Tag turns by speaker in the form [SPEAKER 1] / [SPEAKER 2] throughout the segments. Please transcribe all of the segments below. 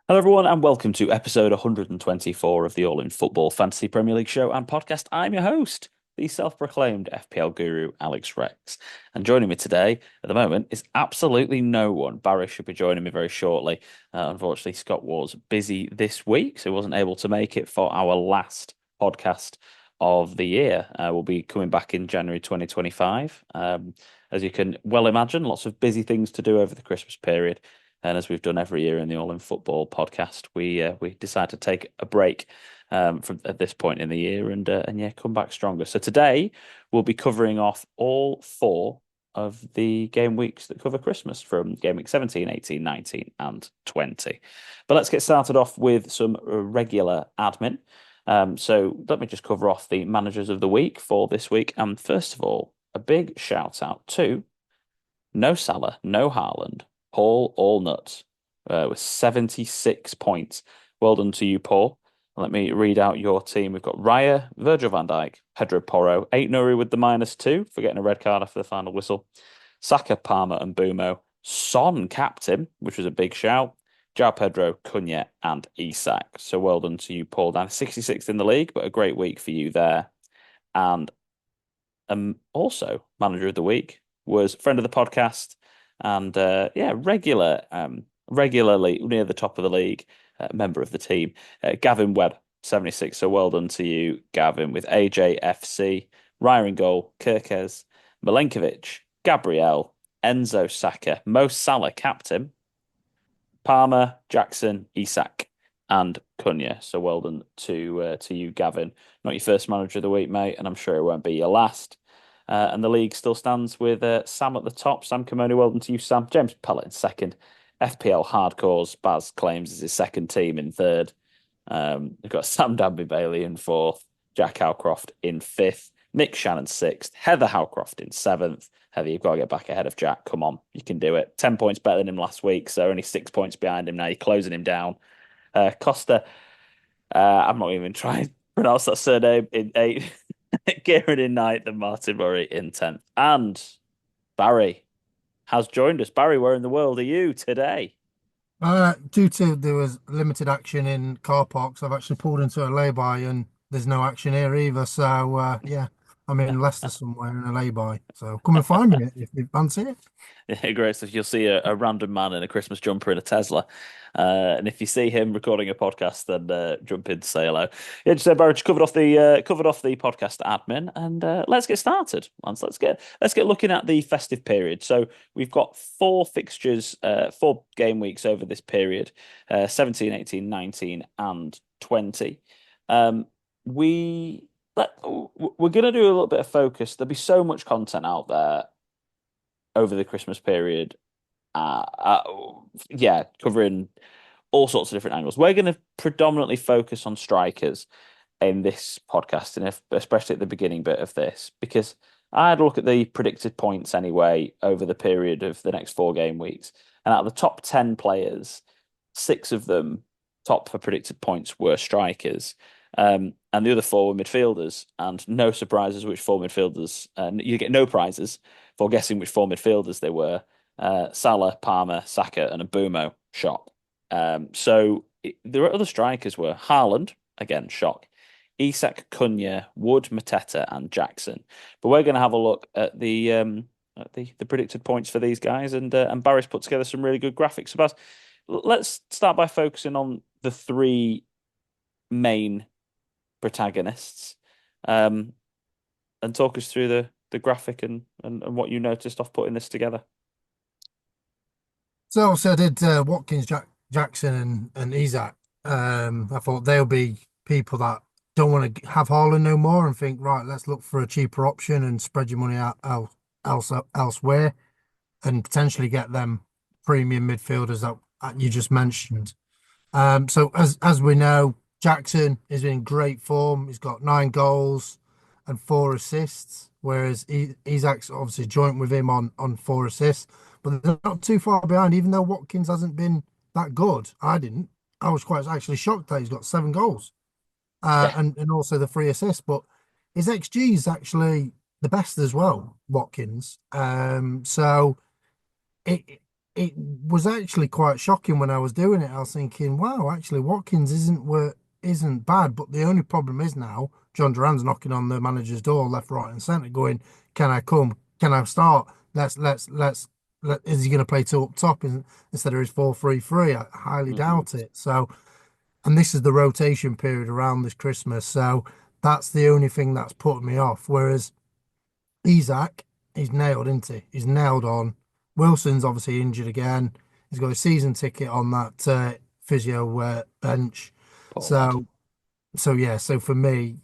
[SPEAKER 1] Hello, everyone, and welcome to episode 124 of the All In Football Fantasy Premier League show and podcast. I'm your host, the self-proclaimed FPL guru, Alex Rex. And joining me today, at the moment, is absolutely no one. Barry should be joining me very shortly. Unfortunately, Scott was busy this week, so he wasn't able to make it for our last podcast of the year. We'll be coming back in January 2025. As you can well imagine, lots of busy things to do over the Christmas period. And as we've done every year in the All in Football podcast, we decide to take a break from at this point in the year and yeah, come back stronger. So today we'll be covering off all four of the game weeks that cover Christmas from game week 17, 18, 19, and 20. But let's get started off with some regular admin. So let me just cover off the managers of the week for this week. And first of all, a big shout out to no Salah, no Haaland, Paul Allnutt with 76 points. Well done to you, Paul. Let me read out your team. We've got Raya, Virgil van Dijk, Pedro Porro, 8 Nuri with the -2 for getting a red card after the final whistle. Saka, Palmer, and Bumo. Son captain, which was a big shout. João Pedro, Cunha, and Isak. So well done to you, Paul. Down 66th in the league, but a great week for you there. And also, manager of the week was friend of the podcast and yeah, regularly near the top of the league, member of the team, Gavin Webb, 76. So well done to you, Gavin, with AJFC, Ryan goal, Kirkes, Milenkovic, Gabriel, Enzo Saka, Mo Salah, captain, Palmer, Jackson, Isak, and Cunha. So well done to you, Gavin. Not your first manager of the week, mate, and I'm sure it won't be your last. And the league still stands with Sam at the top. Sam Kimoni, well done to you, Sam. James Pellett in second. FPL Hardcores, Baz claims is his second team in third. We've got Sam Danby Bailey in fourth. Jack Howcroft in fifth. Nick Shannon sixth. Heather Howcroft in seventh. Heather, you've got to get back ahead of Jack. Come on, you can do it. 10 points better than him last week, so only 6 points behind him now. You're closing him down. Costa, I'm not even trying to pronounce that surname, in eighth. Kieran in ninth and Martin Murray in 10th. And Barry has joined us. Barry, where in the world are you today?
[SPEAKER 2] Due to there was limited action in car parks, I've actually pulled into a lay-by and there's no action here either. So yeah, I'm in Leicester somewhere in a lay-by. So come and find me if you fancy it.
[SPEAKER 1] Yeah, great stuff. You'll see a random man in a Christmas jumper in a Tesla. And if you see him recording a podcast, then jump in to say hello. Yeah, just Barry just covered off the podcast admin, and let's get started. Let's get looking at the festive period. So we've got four fixtures, 4 game weeks over this period, 17, 18, 19, and 20. Um, we we're gonna do a little bit of focus. There'll be so much content out there over the Christmas period. Uh, uh, yeah, covering all sorts of different angles. We're going to predominantly focus on strikers in this podcast, and especially at the beginning bit of this, because I had a look at the predicted points anyway over the period of the next 4 game weeks, and out of the top 10 players, 6 of them top for predicted points were strikers. And the other 4 were midfielders, and no surprises which 4 midfielders. You get no prizes for guessing which 4 midfielders they were. Salah, Palmer, Saka, and Abumo, shock. There are other strikers were Haaland, again, shock. Isak, Cunha, Wood, Mateta, and Jackson. But we're going to have a look at the predicted points for these guys, and Barry's put together some really good graphics. So, let's start by focusing on the 3 main protagonists, um, and talk us through the graphic and what you noticed off putting this together.
[SPEAKER 2] So obviously I did Watkins, Jackson, and Isak. I thought they'll be people that don't want to have Haaland no more and think, right, let's look for a cheaper option and spread your money elsewhere and potentially get them premium midfielders that you just mentioned. So as we know, Jackson is in great form. He's got 9 goals and 4 assists, whereas Isak's obviously joint with him on 4 assists, but they're not too far behind. Even though Watkins hasn't been that good, I was quite actually shocked that he's got 7 goals,
[SPEAKER 1] Yeah,
[SPEAKER 2] and also the 3 assists. But his XG is actually the best as well, Watkins. So it it was actually quite shocking when I was doing it. I was thinking, wow, actually Watkins isn't bad, but the only problem is now John Duran's knocking on the manager's door left, right, and centre, going, "Can I come? Can I start? Is he going to play two up top instead of his 4-3-3?" I highly
[SPEAKER 1] Hmm.
[SPEAKER 2] doubt it. So, and this is the rotation period around this Christmas, so that's the only thing that's putting me off. Whereas Isak, he's nailed, isn't he? He's nailed on. Wilson's obviously injured again. He's got a season ticket on that physio bench.
[SPEAKER 1] Poor lad.
[SPEAKER 2] So, so yeah. So for me,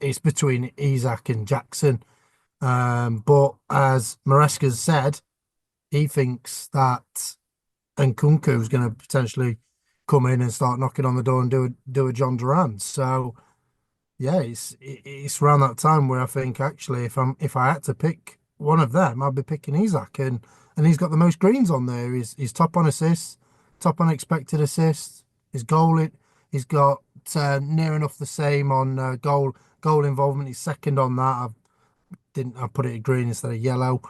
[SPEAKER 2] it's between Isak and Jackson. But as Maresca's said, he thinks that Nkunku's going to potentially come in and start knocking on the door and do a John Duran. So yeah, it's around that time where I think actually if I had to pick one of them, I'd be picking Isak, and he's got the most greens on there. He's top on assists, top on expected assists. His goal it he's got near enough the same on goal involvement. He's second on that. I put it in green instead of yellow.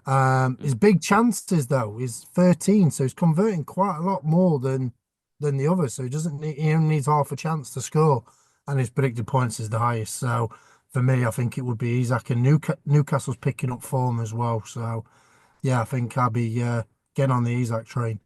[SPEAKER 2] His
[SPEAKER 1] Mm.
[SPEAKER 2] big chances though is 13, so he's converting quite a lot more than the others. So he doesn't need he only needs half a chance to score, and his predicted points is the highest. So for me, I think it would be Isaac, and Newcastle's picking up form as well. So yeah, I think I'll be getting on the Isaac train.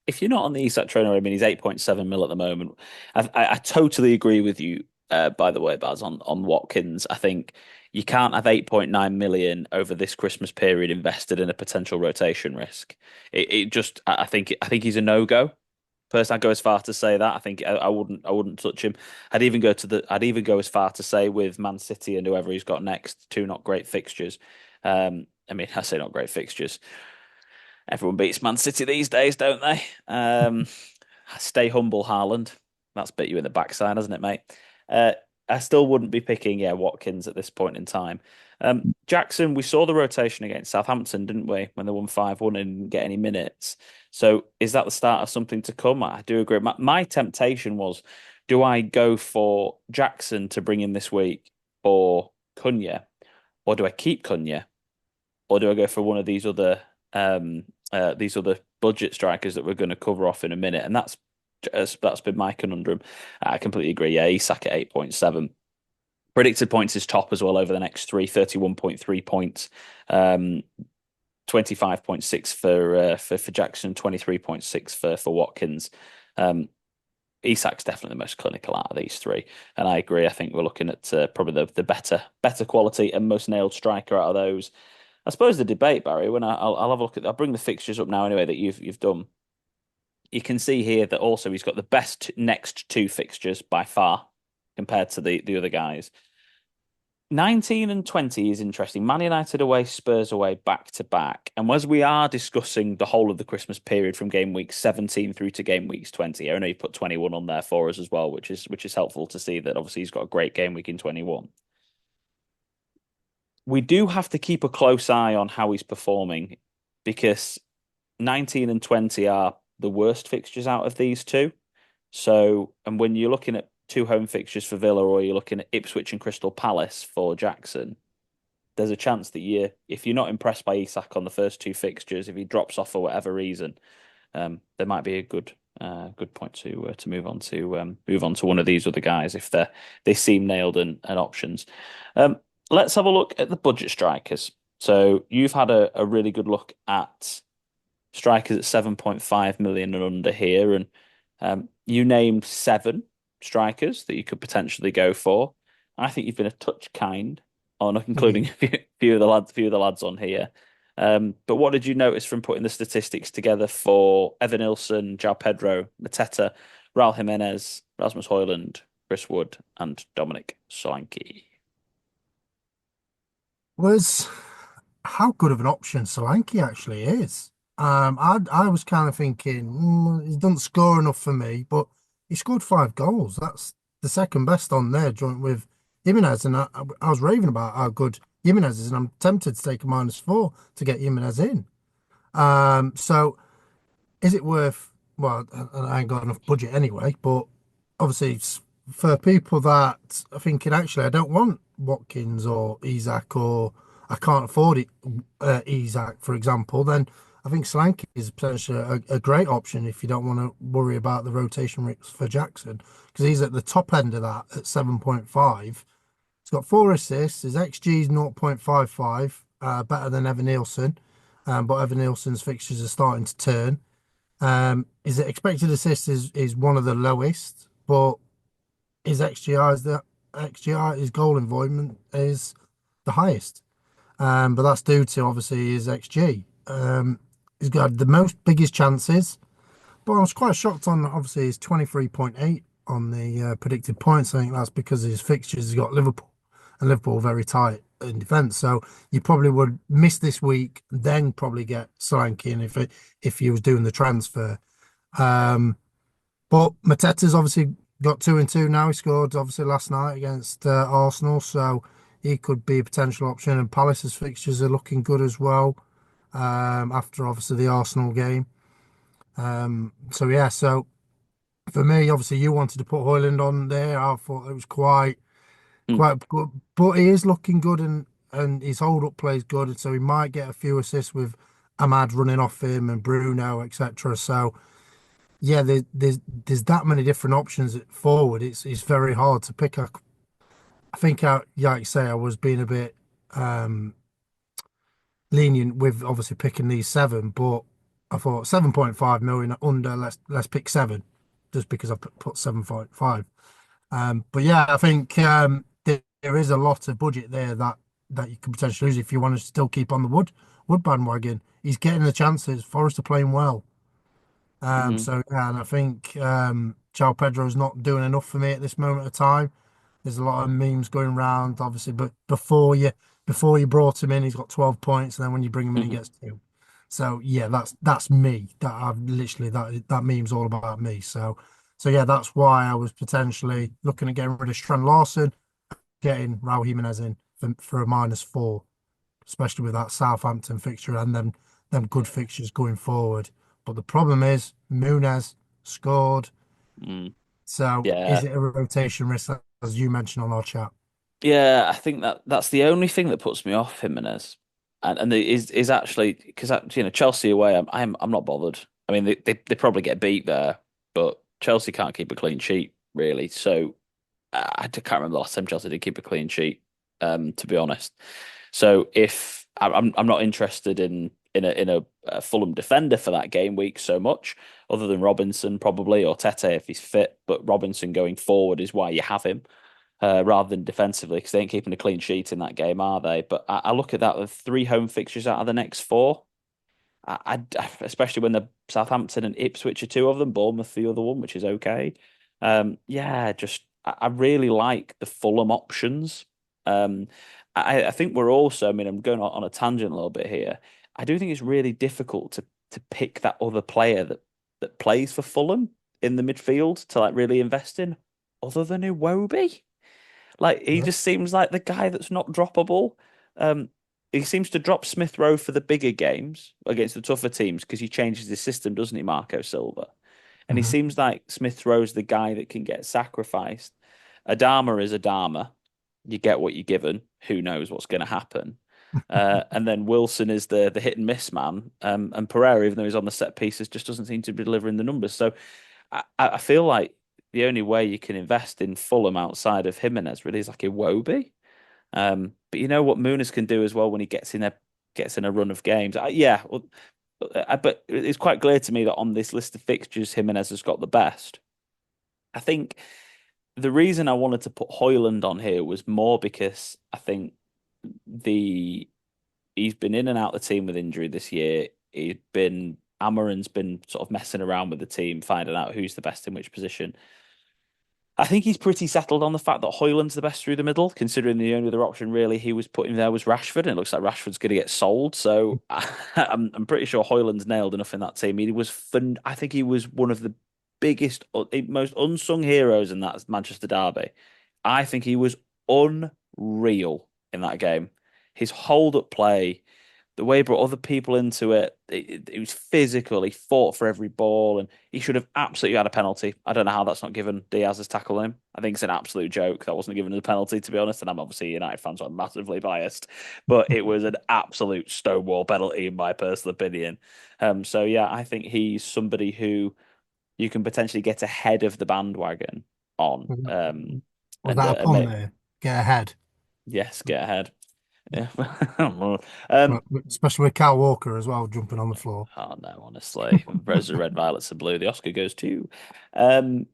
[SPEAKER 1] If you're not on the Isak trainer, I mean, he's 8.7 mil at the moment. I totally agree with you, by the way, Baz, on Watkins. I think you can't have 8.9 million over this Christmas period invested in a potential rotation risk. It just, I think he's a no-go. Personally, I'd go as far to say that. I think I wouldn't touch him. I'd even go as far to say with Man City and whoever he's got next, two not great fixtures. I mean, I say not great fixtures. Everyone beats Man City these days, don't they? Stay humble, Haaland. That's bit you in the backside, hasn't it, mate? Uh, I still wouldn't be picking, yeah, Watkins at this point in time. Jackson, we saw the rotation against Southampton, didn't we? When they won 5-1 and didn't get any minutes. So is that the start of something to come? I do agree. My temptation was, do I go for Jackson to bring in this week or Cunha? Or do I keep Cunha? Or do I go for one of these other budget strikers that we're going to cover off in a minute? And that's been my conundrum. I completely agree. Yeah, Isak at 8.7. Predicted points is top as well over the next three, 31.3 points. 25.6 for Jackson, 23.6 for Watkins. Um, Isak's definitely the most clinical out of these three, and I agree. I think we're looking at probably the better quality and most nailed striker out of those. I suppose the debate, Barry, when I'll have a look at, I'll bring the fixtures up now anyway that you've done. You can see here that also he's got the best next two fixtures by far compared to the other guys. 19 and 20 is interesting. Man United away, Spurs away, back to back. And as we are discussing the whole of the Christmas period from game week 17 through to game weeks 20, I know you put 21 on there for us as well, which is helpful to see that obviously he's got a great game week in 21. We do have to keep a close eye on how he's performing because 19 and 20 are the worst fixtures out of these two. So, and when you're looking at two home fixtures for Villa or you're looking at Ipswich and Crystal Palace for Jackson, there's a chance that if you're not impressed by Isak on the first two fixtures, if he drops off for whatever reason, there might be a good point to move on to one of these other guys if they seem nailed and options. Um, let's have a look at the budget strikers. So you've had a really good look at strikers at 7.5 million and under here, and you named seven strikers that you could potentially go for. I think you've been a touch kind on including a few of the lads on here. But what did you notice from putting the statistics together for Evan Nilsson, João Pedro, Mateta, Raul Jimenez, Rasmus Højlund, Chris Wood, and Dominic Solanke?
[SPEAKER 2] Was how good of an option Solanke actually is. I was kind of thinking he doesn't score enough for me, but he scored 5 goals. That's the second best on there, joint with Jimenez. And I was raving about how good Jimenez is, and I'm tempted to take a -4 to get Jimenez in. So is it worth? Well, I ain't got enough budget anyway, but obviously it's for people that are thinking actually I don't want Watkins or Isak or I can't afford it, Isak, for example, then I think Solanke is potentially a great option if you don't want to worry about the rotation risks for Jackson, because he's at the top end of that at 7.5. He's got 4 assists. His XG is 0.55, better than Evan Nielsen. But Evan Nielsen's fixtures are starting to turn. His expected assist is one of the lowest, but his XGI is the XGI, his goal involvement is the highest. But that's due to obviously his XG. He's got the most biggest chances, but I was quite shocked on obviously his 23.8 on the predicted points. I think that's because of his fixtures. He's got Liverpool and Liverpool very tight in defence. So you probably would miss this week, then probably get Solanke in if he was doing the transfer. Um, but Mateta's obviously got 2-2 now. He scored obviously last night against Arsenal, so he could be a potential option. And Palace's fixtures are looking good as well after obviously the Arsenal game. So yeah, so for me, obviously you wanted to put Hoyland on there. I thought it was
[SPEAKER 1] Mm,
[SPEAKER 2] quite good, but he is looking good and his hold up play is good, so he might get a few assists with Ahmad running off him and Bruno, etc. So yeah, there's that many different options forward. It's very hard to pick. I think yeah, like you say, I was being a bit um lenient with obviously picking these seven, but I thought 7.5 million under. Let's pick seven, just because I put 7.5. But yeah, I think there is a lot of budget there that you could potentially lose if you want to still keep on the wood bandwagon. He's getting the chances. Forest are playing well.
[SPEAKER 1] mm,
[SPEAKER 2] So yeah, and I think João Pedro's not doing enough for me at this moment of time. There's a lot of memes going around, obviously, but before you brought him in, he's got 12 points, and then when you bring him in, he
[SPEAKER 1] mm,
[SPEAKER 2] gets two. So yeah, that's me. That I've literally that meme's all about me. So yeah, that's why I was potentially looking at getting rid of Strand Larson, getting Raul Jimenez in for a -4, especially with that Southampton fixture and them good fixtures going forward. But the problem is Muniz scored.
[SPEAKER 1] mm.
[SPEAKER 2] So
[SPEAKER 1] Yeah.
[SPEAKER 2] is it a rotation risk, as you mentioned on our chat?
[SPEAKER 1] Yeah, I think that's the only thing that puts me off Jimenez, and it is actually because Chelsea away. I'm not bothered. I mean, they probably get beat there, but Chelsea can't keep a clean sheet really. So can't remember the last time Chelsea did keep a clean sheet. To be honest, so if I'm not interested in a Fulham defender for that game week so much, other than Robinson probably or Tete if he's fit, but Robinson going forward is why you have him rather than defensively because they ain't keeping a clean sheet in that game, are they? But I look at that with three home fixtures out of the next four. Especially when the Southampton and Ipswich are two of them, Bournemouth the other one, which is okay. Yeah, just I really like the Fulham options. Um, I think we're also, I mean, I'm going on a tangent a little bit here. I do think it's really difficult to pick that other player that plays for Fulham in the midfield to like really invest in, other than Iwobi. Like he
[SPEAKER 2] Yeah.
[SPEAKER 1] just seems like the guy that's not droppable. Um, he seems to drop Smith Rowe for the bigger games against the tougher teams because he changes his system, doesn't he, Marco Silva? And he
[SPEAKER 2] Hmm.
[SPEAKER 1] seems like Smith Rowe's the guy that can get sacrificed. Adama is Adama. You get what you're given. Who knows what's going to happen? And then Wilson is the hit and miss man. And Pereira, even though he's on the set pieces, just doesn't seem to be delivering the numbers. So I feel like the only way you can invest in Fulham outside of Jimenez really is like Iwobi. But you know what Muniz can do as well when he gets in a run of games. Yeah, well, but it's quite clear to me that on this list of fixtures, Jimenez has got the best. I think the reason I wanted to put Hoyland on here was more because I think the he's been in and out of the team with injury this year. He's been Amarin's been sort of messing around with the team, finding out who's the best in which position. I think he's pretty settled on the fact that Hoyland's the best through the middle, considering the only other option really he was putting there was Rashford, and it looks like Rashford's going to get sold. So I'm pretty sure Hoyland's nailed enough in that team. He was fun. I think he was one of the biggest, most unsung heroes in that Manchester derby. I think he was unreal in that game. His hold up play, the way he brought other people into it, it was physical. He fought for every ball, and he should have absolutely had a penalty. I don't know how that's not given. Diaz has tackled him. I think it's an absolute joke that wasn't given as a penalty, to be honest. And I'm obviously a United fan, so I'm massively biased. But it was an absolute stonewall penalty, in my personal opinion. So yeah, I think he's somebody who you can potentially get ahead of the bandwagon on.
[SPEAKER 2] Was
[SPEAKER 1] And
[SPEAKER 2] that a pun there? Get ahead.
[SPEAKER 1] yes, get ahead. Yeah.
[SPEAKER 2] But
[SPEAKER 1] um,
[SPEAKER 2] especially with Cal Walker as well, jumping on the floor.
[SPEAKER 1] oh no, honestly, Roses are red, violets are blue. The Oscar goes to. Um,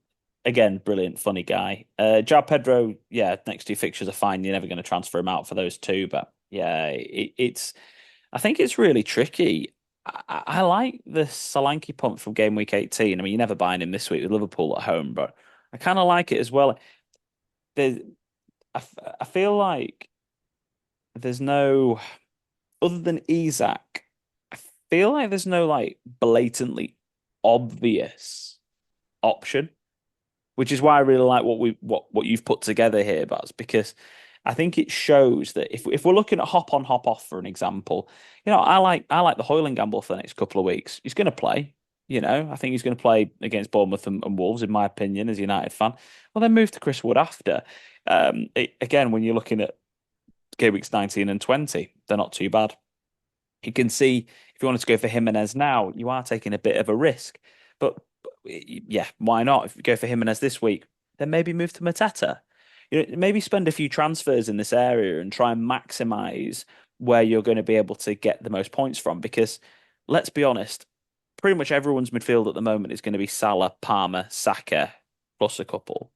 [SPEAKER 1] Again, brilliant, funny guy. João Pedro, yeah, next two fixtures are fine. You're never going to transfer him out for those two, but yeah, it's. I think it's really tricky. I like the Solanke punt from game week 18. I mean, you're never buying him this week with Liverpool at home, but I kind of like it as well. There's, I feel like there's no other than Isak. I feel like there's no like blatantly obvious option, which is why I really like what you've put together here, Baz, because I think it shows that if we're looking at hop on, hop off, for an example, I like the Hoyland gamble for the next couple of weeks. He's going to play. I think he's going to play against Bournemouth and Wolves, in my opinion, as a United fan. Well, then move to Chris Wood after. Again, when you're looking at game weeks 19 and 20, they're not too bad. You can see if you wanted to go for Jimenez now, you are taking a bit of a risk. But yeah, why not? If you go for Jimenez this week, then maybe move to Mateta. Maybe spend a few transfers in this area and try and maximize where you're going to be able to get the most points from. Because let's be honest, pretty much everyone's midfield at the moment is going to be Salah, Palmer, Saka, plus a couple.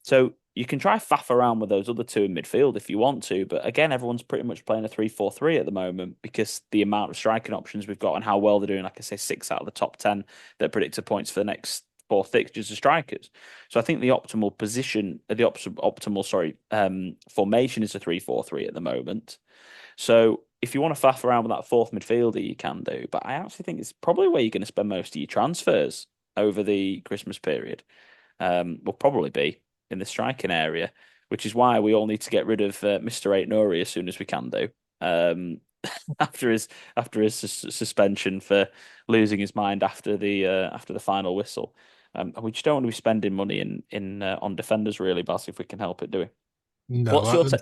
[SPEAKER 1] So you can try faff around with those other two in midfield if you want to, but again, everyone's pretty much playing a 3-4-3 at the moment because the amount of striking options we've got and how well they're doing. Like I say, 6 out of the top 10 that predicted points for the next four fixtures are strikers. So I think the optimal position, optimal, sorry, formation is a 3-4-3 at the moment. So if you want to faff around with that fourth midfielder, you can do. But I actually think it's probably where you're going to spend most of your transfers over the Christmas period. Will probably be in the striking area, which is why we all need to get rid of Mr. Eight Nouri as soon as we can do. Um, after his suspension for losing his mind after the final whistle. And we just don't want to be spending money in on defenders really, Bas, if we can help it, do we?
[SPEAKER 2] No,
[SPEAKER 1] What's your take?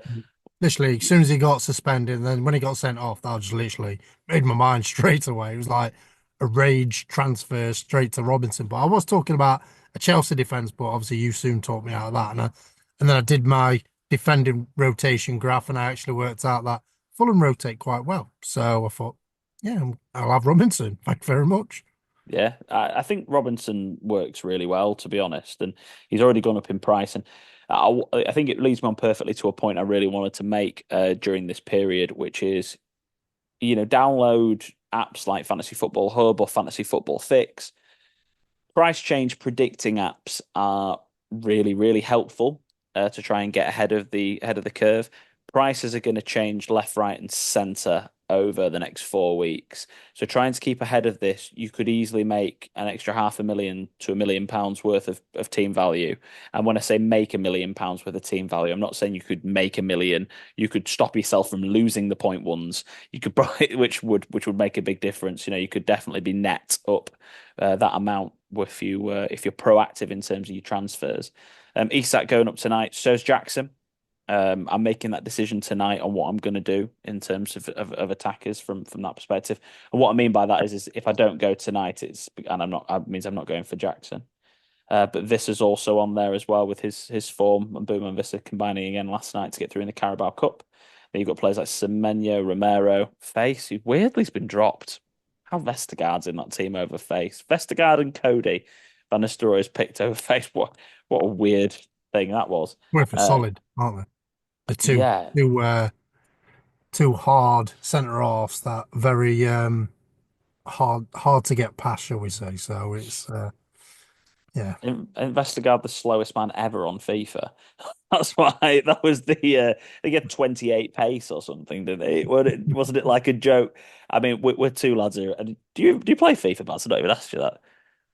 [SPEAKER 2] literally, as soon as he got suspended, and then when he got sent off, that just literally made my mind straight away. It was like a rage transfer straight to Robinson. But I was talking about a Chelsea defense, but obviously you soon talked me out of that. And then I did my defending rotation graph, and I actually worked out that Fulham rotate quite well. So I thought, yeah, I'll have Robinson. Thank you very much.
[SPEAKER 1] Yeah, I think Robinson works really well, to be honest, and he's already gone up in price. And I think it leads me on perfectly to a point I really wanted to make during this period, which is, download apps like Fantasy Football Hub or Fantasy Football Fix. Price change predicting apps are really, really helpful to try and get ahead of the curve. Prices are going to change left, right, and center over the next 4 weeks. So trying to keep ahead of this, you could easily make an extra £500,000 to £1 million worth of team value. And when I say make £1 million worth of team value, I'm not saying you could make a million. You could stop yourself from losing the point ones. You could probably, which would make a big difference. You could definitely be net up that amount if you're proactive in terms of your transfers. Isak going up tonight. So's Jackson. I'm making that decision tonight on what I'm going to do in terms of attackers from that perspective. And what I mean by that is if I don't go tonight, it means I'm not going for Jackson. But this is also on there as well with his form and Boom and Vista combining again last night to get through in the Carabao Cup. Then you've got players like Semenyo, Romero, Face, who weirdly has been dropped. How Vestergaard's in that team over Face. Vestergaard and Cody Van Nistelrooy's picked over Face. What a weird thing that was.
[SPEAKER 2] Both are
[SPEAKER 1] Uh,
[SPEAKER 2] solid, aren't they? The
[SPEAKER 1] yeah,
[SPEAKER 2] two hard centre halves that very hard to get past, shall we say? So it's yeah,
[SPEAKER 1] Vestergaard, the slowest man ever on FIFA. That's why that was they get 28 pace or something, did they? Wasn't it like a joke? I mean, we're two lads here. And do you play FIFA, Baz? I don't even ask you that.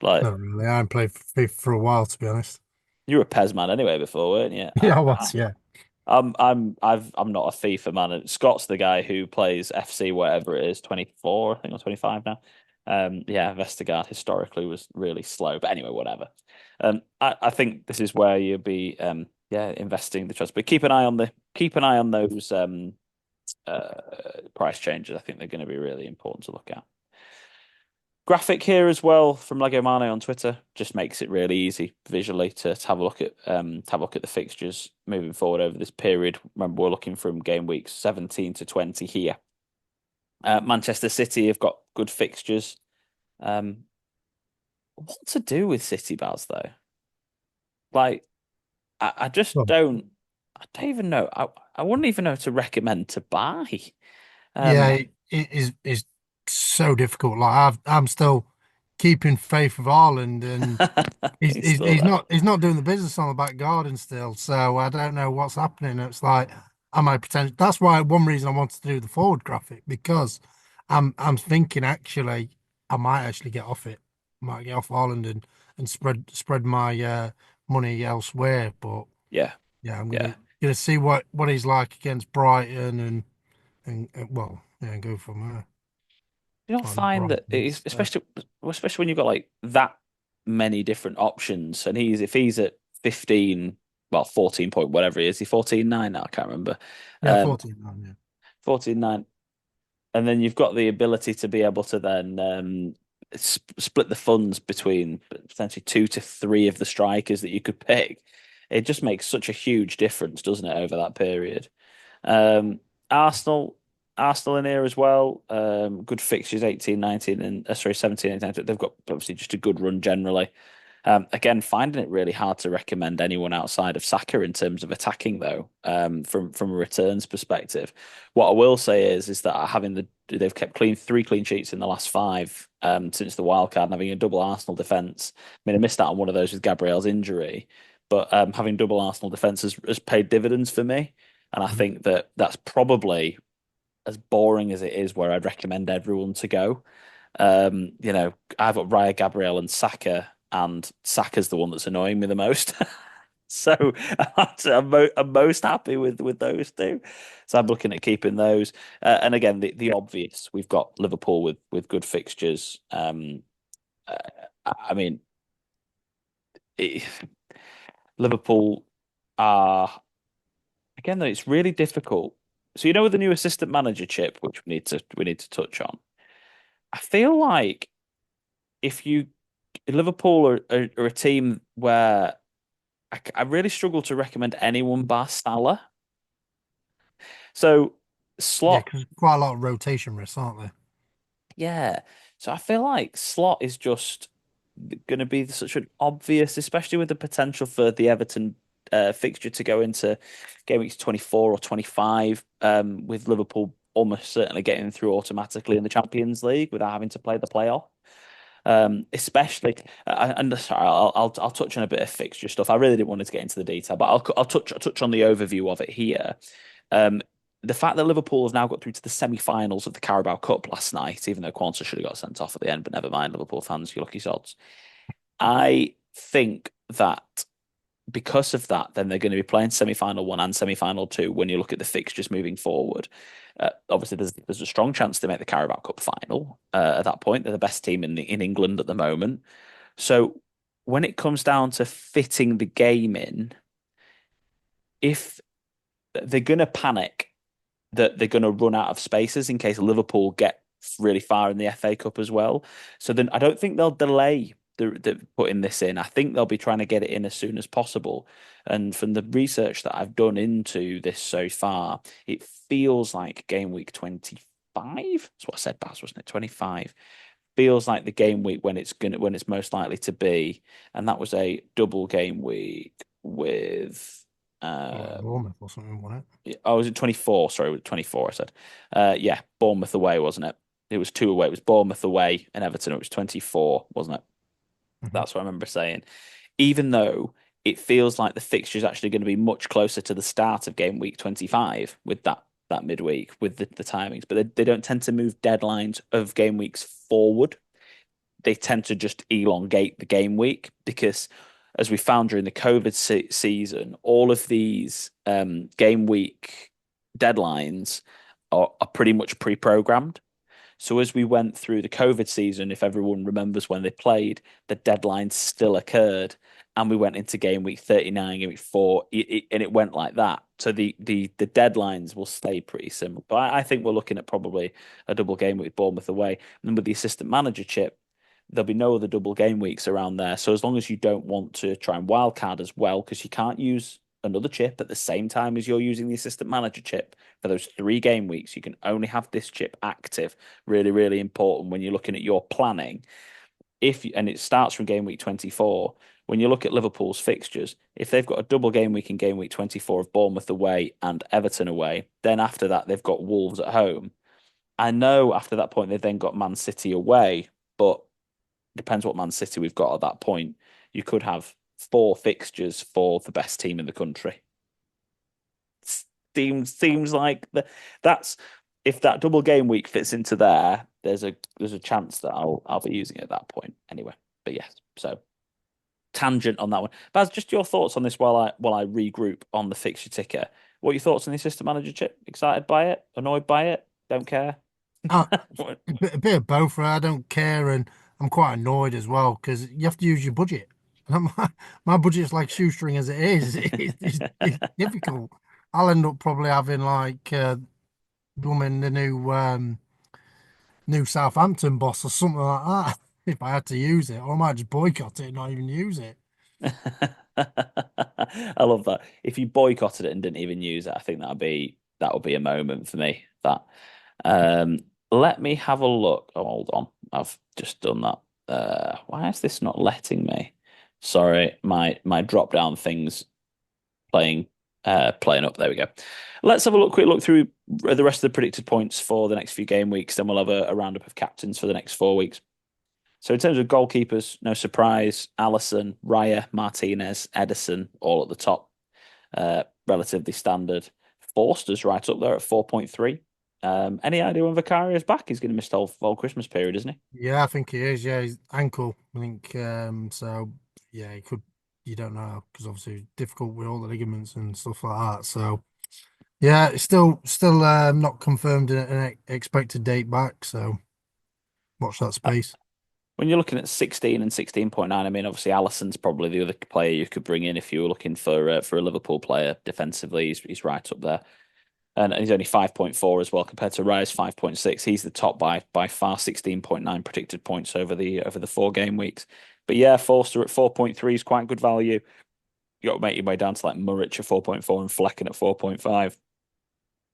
[SPEAKER 1] Like,
[SPEAKER 2] not really. I haven't played FIFA for a while, to be honest.
[SPEAKER 1] you were a Pez man anyway before, weren't you?
[SPEAKER 2] Yeah, I was. Yeah,
[SPEAKER 1] I'm not a FIFA man. And Scott's the guy who plays FC, whatever it is, 24, I think, or 25 now. Yeah, Vestergaard historically was really slow, but anyway, whatever. I think this is where you'll be, yeah, investing the trust, but keep an eye on those price changes. I think they're going to be really important to look at. Graphic here as well from Lego Mane on Twitter just makes it really easy visually to have a look at the fixtures moving forward over this period. Remember, we're looking from game weeks 17 to 20 here. Manchester City have got good fixtures. Um, what to do with City, Baz, though? Like, I just
[SPEAKER 2] Well,
[SPEAKER 1] don't. I don't even know. I wouldn't even know to recommend to buy.
[SPEAKER 2] yeah,
[SPEAKER 1] Um,
[SPEAKER 2] it is so difficult. Like I'm still keeping faith with Haaland, and he's,
[SPEAKER 1] he's
[SPEAKER 2] he's
[SPEAKER 1] still
[SPEAKER 2] he's
[SPEAKER 1] there.
[SPEAKER 2] not he's not doing the business on the back garden still. So I don't know what's happening. It's like am I potential? That's why one reason I wanted to do the forward graphic because I'm thinking actually I might actually get off it. Might get off Haaland and spread my money elsewhere. But
[SPEAKER 1] Yeah,
[SPEAKER 2] yeah, I'm
[SPEAKER 1] yeah.
[SPEAKER 2] gonna see what he's like against Brighton and well, yeah, and go from there.
[SPEAKER 1] You don't
[SPEAKER 2] Oh, not
[SPEAKER 1] find
[SPEAKER 2] Brighton.
[SPEAKER 1] that it's especially when you've got like that many different options, and if he's at 15, well, 14 point whatever he is, he's 14.9 now, I can't remember.
[SPEAKER 2] Yeah,
[SPEAKER 1] Um
[SPEAKER 2] 14 man, yeah.
[SPEAKER 1] 14.9, and then you've got the ability to be able to then split the funds between potentially two to three of the strikers that you could pick. It just makes such a huge difference, doesn't it, over that period? Um, Arsenal, Arsenal in here as well. Good fixtures, 18, 19, and sorry, 17, 18, 19. They've got obviously just a good run generally. Again, finding it really hard to recommend anyone outside of Saka in terms of attacking, though, from a returns perspective. What I will say is that they've kept three clean sheets in the last five since the wild card, and having a double Arsenal defence. I mean, I missed out on one of those with Gabriel's injury, but having double Arsenal defence has paid dividends for me. And I
[SPEAKER 2] Mhm.
[SPEAKER 1] think that that's probably as boring as it is where I'd recommend everyone to go. I've got Raya, Gabriel, and Saka, and Saka's the one that's annoying me the most. So I'm most happy with those two. So I'm looking at keeping those. And again, the obvious, we've got Liverpool with good fixtures. Uh, I mean, it, Liverpool are again though it's really difficult. So with the new assistant manager chip, which we need to touch on. I feel like if you Liverpool are a team where I really struggle to recommend anyone bar Salah. So
[SPEAKER 2] Yeah,
[SPEAKER 1] Slot,
[SPEAKER 2] because quite a lot of rotation risks, aren't there?
[SPEAKER 1] yeah. So I feel like Slot is just going to be such an obvious, especially with the potential for the Everton fixture to go into game weeks 24 or 25, with Liverpool almost certainly getting through automatically in the Champions League without having to play the playoff. Especially, and sorry, I'll touch on a bit of fixture stuff. I really didn't want to get into the detail, but I'll touch on the overview of it here. Um, the fact that Liverpool have now got through to the semi-finals of the Carabao Cup last night, even though Quanta should have got sent off at the end, but never mind, Liverpool fans, you lucky sods. I think that because of that, then they're going to be playing semi-final one and semi-final two when you look at the fixtures moving forward. Obviously, there's a strong chance they make the Carabao Cup final. At that point, they're the best team in England at the moment. So when it comes down to fitting the game in, if they're going to panic that they're going to run out of spaces in case Liverpool get really far in the FA Cup as well. So then I don't think they'll delay the putting this in. I think they'll be trying to get it in as soon as possible. And from the research that I've done into this so far, it feels like game week 25. That's what I said, Baz, wasn't it? 25 feels like the game week when it's most likely to be, and that was a double game week with
[SPEAKER 2] Like
[SPEAKER 1] um
[SPEAKER 2] Bournemouth or something, wasn't
[SPEAKER 1] Oh, was it 24? Sorry, it was 24, I said. Yeah, Bournemouth away, wasn't it? It was two away. It was Bournemouth away and Everton. It was 24, wasn't it?
[SPEAKER 2] it?
[SPEAKER 1] That's what I remember saying. Even though it feels like the fixture is actually going to be much closer to the start of game week 25 with that midweek with the timings, but they don't tend to move deadlines of game weeks forward. They tend to just elongate the game week because as we found during the COVID season, all of these game week deadlines are pretty much pre-programmed. So as we went through the COVID season, if everyone remembers when they played, the deadline still occurred, and we went into game week 39, game week 4, and it went like that. So the deadlines will stay pretty similar. But I think we're looking at probably a double game week Bournemouth away, and with the assistant manager chip, there'll be no other double game weeks around there. So as long as you don't want to try and wildcard as well, because you can't use another chip at the same time as you're using the assistant manager chip for those 3 game weeks, you can only have this chip active. Really, really important when you're looking at your planning. And it starts from game week 24. When you look at Liverpool's fixtures, if they've got a double game week in game week 24 of Bournemouth away and Everton away, then after that they've got Wolves at home. I know after that point they've then got Man City away, but depends what Man City we've got at that point. You could have 4 fixtures for the best team in the country. Seems like that's if that double game week fits into there, there's a chance that I'll be using it at that point anyway. But yes, so tangent on that one. Baz, just your thoughts on this while I regroup on the fixture ticker. What are your thoughts on the assistant manager chip? Excited by it? Annoyed by it? Don't care?
[SPEAKER 2] Uh, a bit of both. I don't care, and I'm quite annoyed as well because you have to use your budget. And my budget's like shoestring as it is. It's difficult. I'll end up probably having like blooming the new Southampton boss or something like that if I had to use it, or I might just boycott it and not even use it.
[SPEAKER 1] I love that. If you boycotted it and didn't even use it, I think that would be a moment for me. That um let me have a look. Oh, hold on. I've just done that. Why is this not letting me? Sorry, my drop down things playing playing up. There we go. Let's have a quick look through the rest of the predicted points for the next few game weeks. Then we'll have a roundup of captains for the next 4 weeks. So in terms of goalkeepers, no surprise, Allison, Raya, Martinez, Edison, all at the top, relatively standard. Forster's right up there at 4.3. Any idea when Vicaria's back? He's going to miss the whole Christmas period, isn't he?
[SPEAKER 2] Yeah, I think he is. Yeah, his ankle. I think so. Yeah, he could. You don't know because obviously it's difficult with all the ligaments and stuff like that. So yeah, it's still not confirmed an expected date back. So watch that
[SPEAKER 1] Uh,
[SPEAKER 2] space.
[SPEAKER 1] When you're looking at 16 and 16.9, I mean, obviously Allison's probably the other player you could bring in if you were looking for a Liverpool player defensively. He's right up there. And he's only 5.4 as well compared to Raya's 5.6. He's the top by far, 16.9 predicted points over the 4 game weeks. But yeah, Forster at 4.3 is quite good value. You got to make your way down to like Muric at 4.4 and Flecken at 4.5.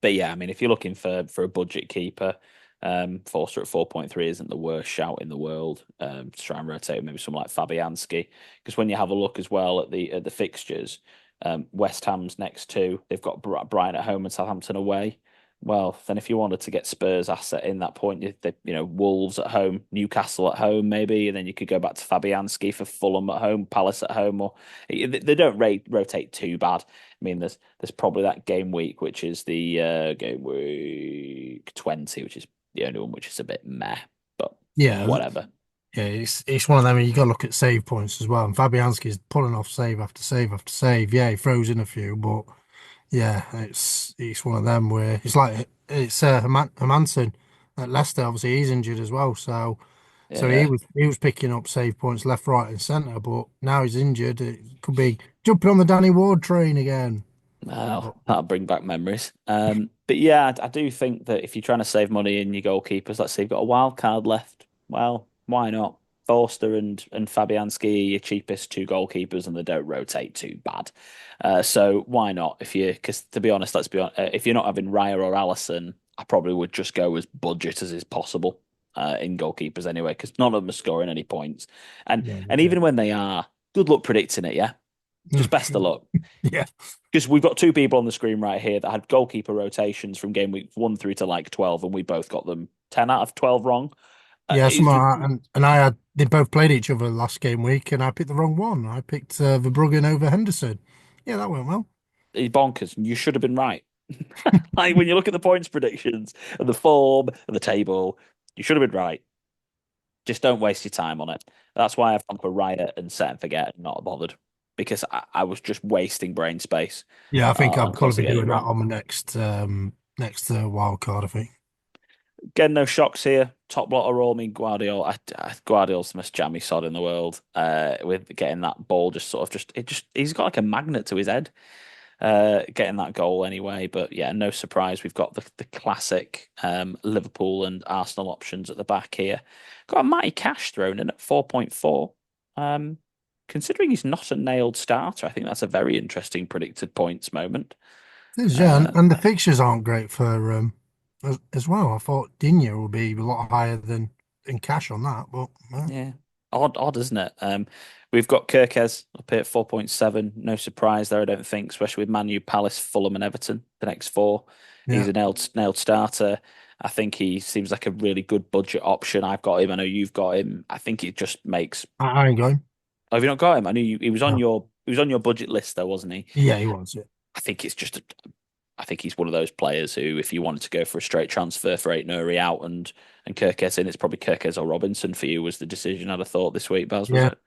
[SPEAKER 1] But yeah, I mean, if you're looking for a budget keeper, Forster at 4.3 isn't the worst shout in the world. To try and rotate maybe someone like Fabianski, because when you have a look as well at the fixtures, West Ham's next 2, they've got Brighton at home and Southampton away. Well, then if you wanted to get Spurs asset in that point, Wolves at home, Newcastle at home, maybe, and then you could go back to Fabianski for Fulham at home, Palace at home, or they don't rotate too bad. I mean, there's probably that game week, which is the game week 20, which is the only one which is a bit meh, but
[SPEAKER 2] Yeah,
[SPEAKER 1] whatever.
[SPEAKER 2] yeah. It's one of them. You got to look at save points as well. And Fabianski's pulling off save after save after save. Yeah, he throws in a few, but yeah, it's one of them where it's like it's Hermansen at Leicester. Obviously, he's injured as well, so he
[SPEAKER 1] Yeah.
[SPEAKER 2] was picking up save points left, right, and centre. But now he's injured. It could be jumping on the Danny Ward train again. But
[SPEAKER 1] That'll bring back memories. But yeah, I do think that if you're trying to save money in your goalkeepers, let's say you've got a wild card left, well, why not? Forster and Fabianski are your cheapest 2 goalkeepers, and they don't rotate too bad. So why not? Because to be honest, let's be honest, if you're not having Raya or Allison, I probably would just go as budget as is possible in goalkeepers anyway, because none of them are scoring any points, and
[SPEAKER 2] yeah,
[SPEAKER 1] and even when they are, good luck predicting it. Yeah, just best of luck.
[SPEAKER 2] yeah,
[SPEAKER 1] Because we've got 2 people on the screen right here that had goalkeeper rotations from game week 1 through to like 12, and we both got them 10 out of 12 wrong.
[SPEAKER 2] yeah. Some
[SPEAKER 1] It's
[SPEAKER 2] like that. And I had they both played each other last game week, and I picked the wrong one. I picked Verbruggen over Henderson. Yeah, that went well.
[SPEAKER 1] bonkers. You should have been right. Like when you look at the points predictions and the form and the table, you should have been right. Just don't waste your time on it. That's why I've gone for Riot and set and forget and not bothered. because I was just wasting brain space
[SPEAKER 2] Yeah, I think I'll
[SPEAKER 1] on
[SPEAKER 2] probably
[SPEAKER 1] constantly
[SPEAKER 2] be
[SPEAKER 1] getting it
[SPEAKER 2] doing that
[SPEAKER 1] wrong.
[SPEAKER 2] on the next wild card, I think.
[SPEAKER 1] Again, no shocks here. Top lot of roll. I mean, Guardiola's the most jammy sod in the world. With getting that ball, just sort of he's got like a magnet to his head. Getting that goal anyway. But yeah, no surprise. We've got the classic Liverpool and Arsenal options at the back here. Got a Matty Cash thrown in at 4.4. Um, Considering he's not a nailed starter, I think that's a very interesting predicted points moment.
[SPEAKER 2] It is, yeah,
[SPEAKER 1] Uh,
[SPEAKER 2] and the fixtures aren't great for as well. I thought Digne would be a lot higher than Cash on that, but
[SPEAKER 1] Yeah, odd, isn't it? We've got Kirkez up here at 4.7. No surprise there, I don't think, especially with Man U, Palace, Fulham, and Everton, the next four. He's
[SPEAKER 2] yeah,
[SPEAKER 1] a nailed starter. I think he seems like a really good budget option. I've got him. I know you've got him. I think it just makes.
[SPEAKER 2] I ain't going.
[SPEAKER 1] Oh, have you not got him? I knew he was on
[SPEAKER 2] No,
[SPEAKER 1] your budget list though, wasn't he?
[SPEAKER 2] yeah, he was. Yeah,
[SPEAKER 1] I think it's just. I think he's one of those players who, if you wanted to go for a straight transfer for Eight Nuri out and Kirkez in, it's probably Kirkez or Robinson for you was the decision I'd have thought this week, Baz, was
[SPEAKER 2] yeah.
[SPEAKER 1] it?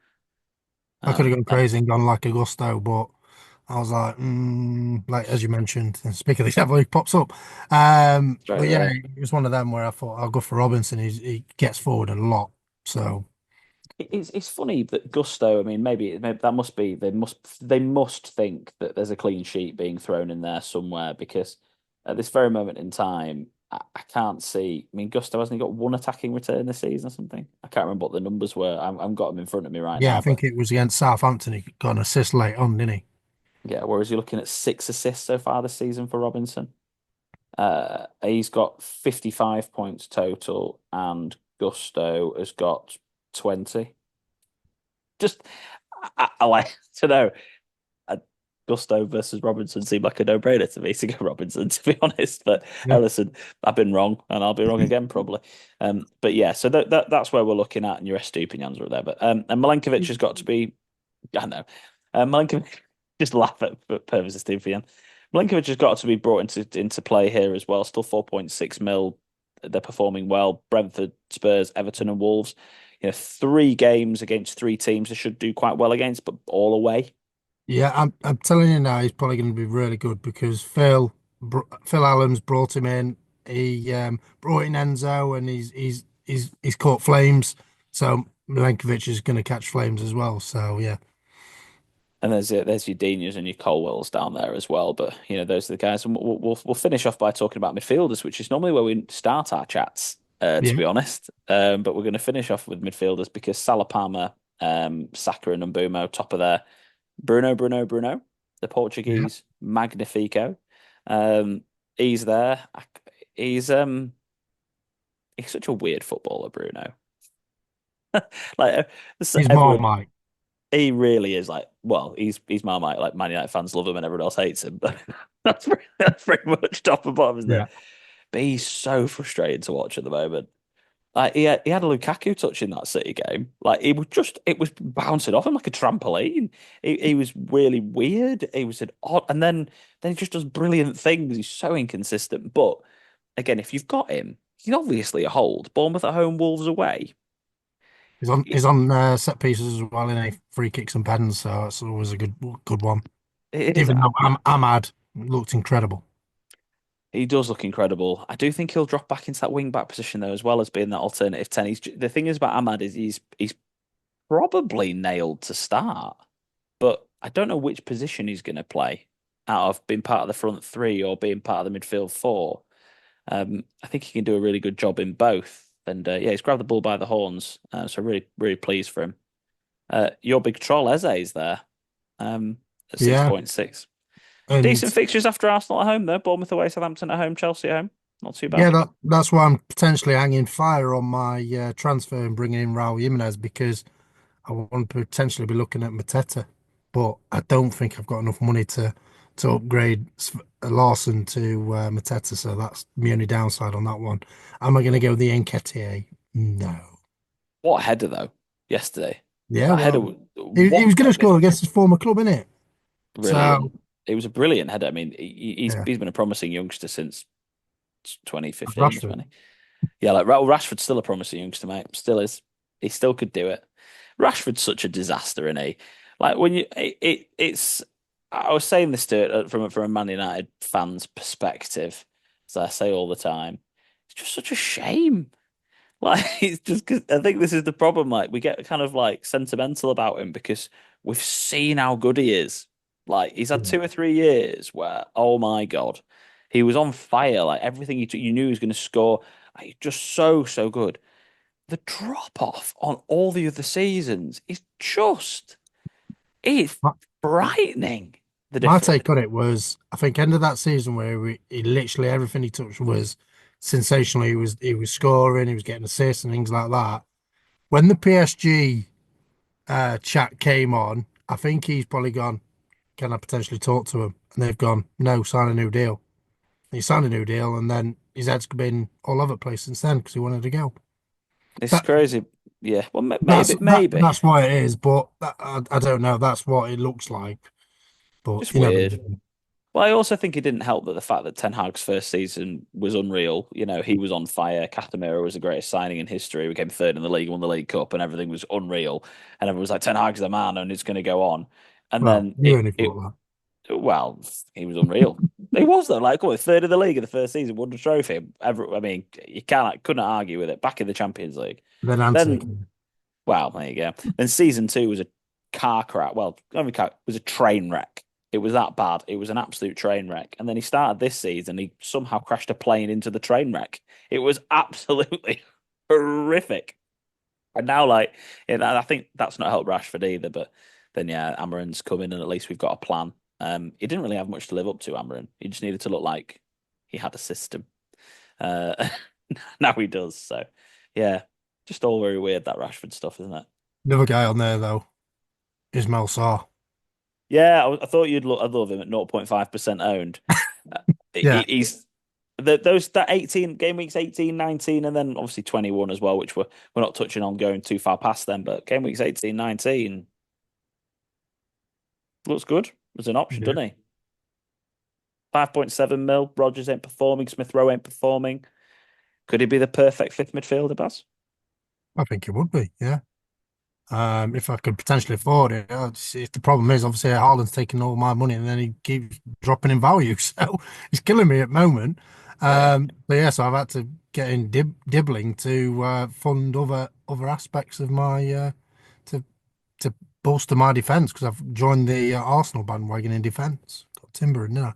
[SPEAKER 2] I could have gone
[SPEAKER 1] And
[SPEAKER 2] crazy and gone like Augusto, but I was like, like as you mentioned, and speak of the devil, he pops up.
[SPEAKER 1] straight
[SPEAKER 2] But yeah,
[SPEAKER 1] away.
[SPEAKER 2] it was one of them where I thought I'll go for Robinson. He gets forward a lot, so
[SPEAKER 1] It's funny that Gusto. I mean, maybe that must be they must think that there's a clean sheet being thrown in there somewhere because at this very moment in time, I can't see. I mean, Gusto hasn't he got one attacking return this season or something? I can't remember what the numbers were. I've got them in front of me right
[SPEAKER 2] yeah, I
[SPEAKER 1] now,
[SPEAKER 2] think
[SPEAKER 1] but
[SPEAKER 2] it was against Southampton. He got an assist late on, didn't he?
[SPEAKER 1] yeah. Whereas you're looking at 6 assists so far this season for Robinson. He's got 55 points total, and Gusto has got 20. Just I like to know. Gusto versus Robinson seemed like a no-brainer to me to go Robinson, to be honest. But
[SPEAKER 2] Yeah.
[SPEAKER 1] listen, I've been wrong, and I'll be wrong again probably. But yeah, so that's where we're looking at, and your Estupinians are there. But and Milenkovic has got to be, I know, Milenkovic just laugh at for purposes of Estupinian. Milenkovic has got to be brought into play here as well. Still 4.6 mil. They're performing well. Brentford, Spurs, Everton, and Wolves. You know, 3 games against 3 teams they should do quite well against, but all away.
[SPEAKER 2] Yeah, I'm telling you now, he's probably going to be really good because Phil Allen's brought him in. He brought in Enzo, and he's caught flames. So Milenkovic is going to catch flames as well. So yeah,
[SPEAKER 1] And there's your Dinas and your Colwells down there as well. But you know, those are the guys. And we'll finish off by talking about midfielders, which is normally where we start our chats, to
[SPEAKER 2] yeah,
[SPEAKER 1] be honest. But we're going to finish off with midfielders because Salah Palmer, Saka and Mbumo top of there. Bruno, the
[SPEAKER 2] yeah.
[SPEAKER 1] Portuguese Magnifico. Um, he's there. He's um he's such a weird footballer, Bruno. Like
[SPEAKER 2] He's
[SPEAKER 1] everyone
[SPEAKER 2] Marmite.
[SPEAKER 1] he really is like, well, he's Marmite. Like Man United fans love him and everyone else hates him. But that's pretty much top and bottom, isn't it?
[SPEAKER 2] Yeah,
[SPEAKER 1] But he's so frustrating to watch at the moment. Like he had a Lukaku touch in that City game. Like it was bouncing off him like a trampoline. He was really weird. He was an odd, and then he just does brilliant things. He's so inconsistent. But again, if you've got him, he's obviously a hold. Bournemouth at home, Wolves away.
[SPEAKER 2] he's on set pieces as well in a free kicks and pens. So that's always a good one.
[SPEAKER 1] It is.
[SPEAKER 2] Even though Ahmad looked incredible.
[SPEAKER 1] He does look incredible. I do think he'll drop back into that wing back position though, as well as being that alternative 10. The thing is about Ahmad is he's probably nailed to start, but I don't know which position he's going to play out of being part of the front three or being part of the midfield four. I think he can do a really good job in both. And yeah, he's grabbed the ball by the horns. So really pleased for him. Your big troll Eze is there at
[SPEAKER 2] Yeah,
[SPEAKER 1] 6.6.
[SPEAKER 2] and
[SPEAKER 1] Decent fixtures after Arsenal at home though. Bournemouth away, Southampton at home, Chelsea at home. Not too
[SPEAKER 2] yeah,
[SPEAKER 1] bad.
[SPEAKER 2] that's why I'm potentially hanging fire on my transfer and bringing in Raul Jimenez because I want to potentially be looking at Mateta, but I don't think I've got enough money to upgrade Larson to Mateta, so that's my only downside on that one. Am I going to go the Nketiah? No.
[SPEAKER 1] What a header though, yesterday.
[SPEAKER 2] Yeah,
[SPEAKER 1] That header,
[SPEAKER 2] well, he
[SPEAKER 1] what
[SPEAKER 2] was going to score
[SPEAKER 1] technique.
[SPEAKER 2] against his former club, innit? So
[SPEAKER 1] Brilliant. It was a brilliant header. I mean, he's
[SPEAKER 2] yeah,
[SPEAKER 1] he's been a promising youngster since
[SPEAKER 2] that's
[SPEAKER 1] 2015 or
[SPEAKER 2] Rashford.
[SPEAKER 1] 20. Yeah, like Rashford's still a promising youngster, mate. Still is. He still could do it. Rashford's such a disaster, isn't he? Like when it's. I was saying this to from a Man United fan's perspective, as I say all the time. It's just such a shame. Like it's just 'cause I think this is the problem. Like we get kind of like sentimental about him because we've seen how good he is. Like he's had
[SPEAKER 2] Yeah.
[SPEAKER 1] 2 or 3 years where, oh my God, he was on fire. Like everything you knew he was going to score. Like, just so good. The drop off on all the other seasons is just it's
[SPEAKER 2] My,
[SPEAKER 1] frightening. The
[SPEAKER 2] my
[SPEAKER 1] difference.
[SPEAKER 2] take on it was, I think, end of that season where he literally everything he touched was sensational. He was scoring, he was getting assists and things like that. When the PSG chat came on, I think he's probably gone, can I potentially talk to him? And they've gone, no, sign a new deal. And he signed a new deal, and then his head's been all over the place since then because he wanted to go.
[SPEAKER 1] It's
[SPEAKER 2] That
[SPEAKER 1] crazy. Yeah. Well,
[SPEAKER 2] that's
[SPEAKER 1] maybe
[SPEAKER 2] that
[SPEAKER 1] maybe
[SPEAKER 2] that's why it is, but I don't know. That's what it looks like, but
[SPEAKER 1] just
[SPEAKER 2] you never
[SPEAKER 1] weird.
[SPEAKER 2] know.
[SPEAKER 1] Well, I also think it didn't help that the fact that Ten Hag's first season was unreal. You know, he was on fire. Casemiro was the greatest signing in history. We came third in the league, won the League Cup, and everything was unreal. And everyone was like, Ten Hag's the man, and it's going to go on. And
[SPEAKER 2] Well,
[SPEAKER 1] then
[SPEAKER 2] you only thought that.
[SPEAKER 1] well, he was unreal. He was though, like, what, third in the league in the first season, won the trophy. I mean, you couldn't argue with it. Back in the Champions League.
[SPEAKER 2] Then Anthony
[SPEAKER 1] Then
[SPEAKER 2] came.
[SPEAKER 1] Wow, there you go. Then season two was a car crash. Well, not even car, it was a train wreck. It was that bad. It was an absolute train wreck. And then he started this season. He somehow crashed a plane into the train wreck. It was absolutely horrific. And now, like, I think that's not helped Rashford either. But then, yeah, Amarin's come in, and at least we've got a plan. He didn't really have much to live up to, Amarin. He just needed to look like he had a system. Uh, now he does. So, yeah, just all very weird that Rashford stuff, isn't it?
[SPEAKER 2] Another guy on there though is Mel Sarr.
[SPEAKER 1] Yeah, I thought I'd love him at 0.5% owned. Uh,
[SPEAKER 2] Yeah,
[SPEAKER 1] he's that 18 game weeks 18, 19, and then obviously 21 as well, which we're not touching on going too far past them, but game weeks 18, 19 looks good as an option,
[SPEAKER 2] yeah.
[SPEAKER 1] doesn't he? 5.7 mil. Rogers ain't performing. Smith Rowe ain't performing. Could he be the perfect fifth midfielder, Baz?
[SPEAKER 2] I think it would be. Yeah. If I could potentially afford it. The problem is obviously Haaland's taking all my money and then he keeps dropping in value, so he's killing me at the moment.
[SPEAKER 1] Yeah,
[SPEAKER 2] But yeah, so I've had to get in dibbling to fund other aspects of my to to bolster my defence because I've joined the Arsenal bandwagon in defence. Got Timber in there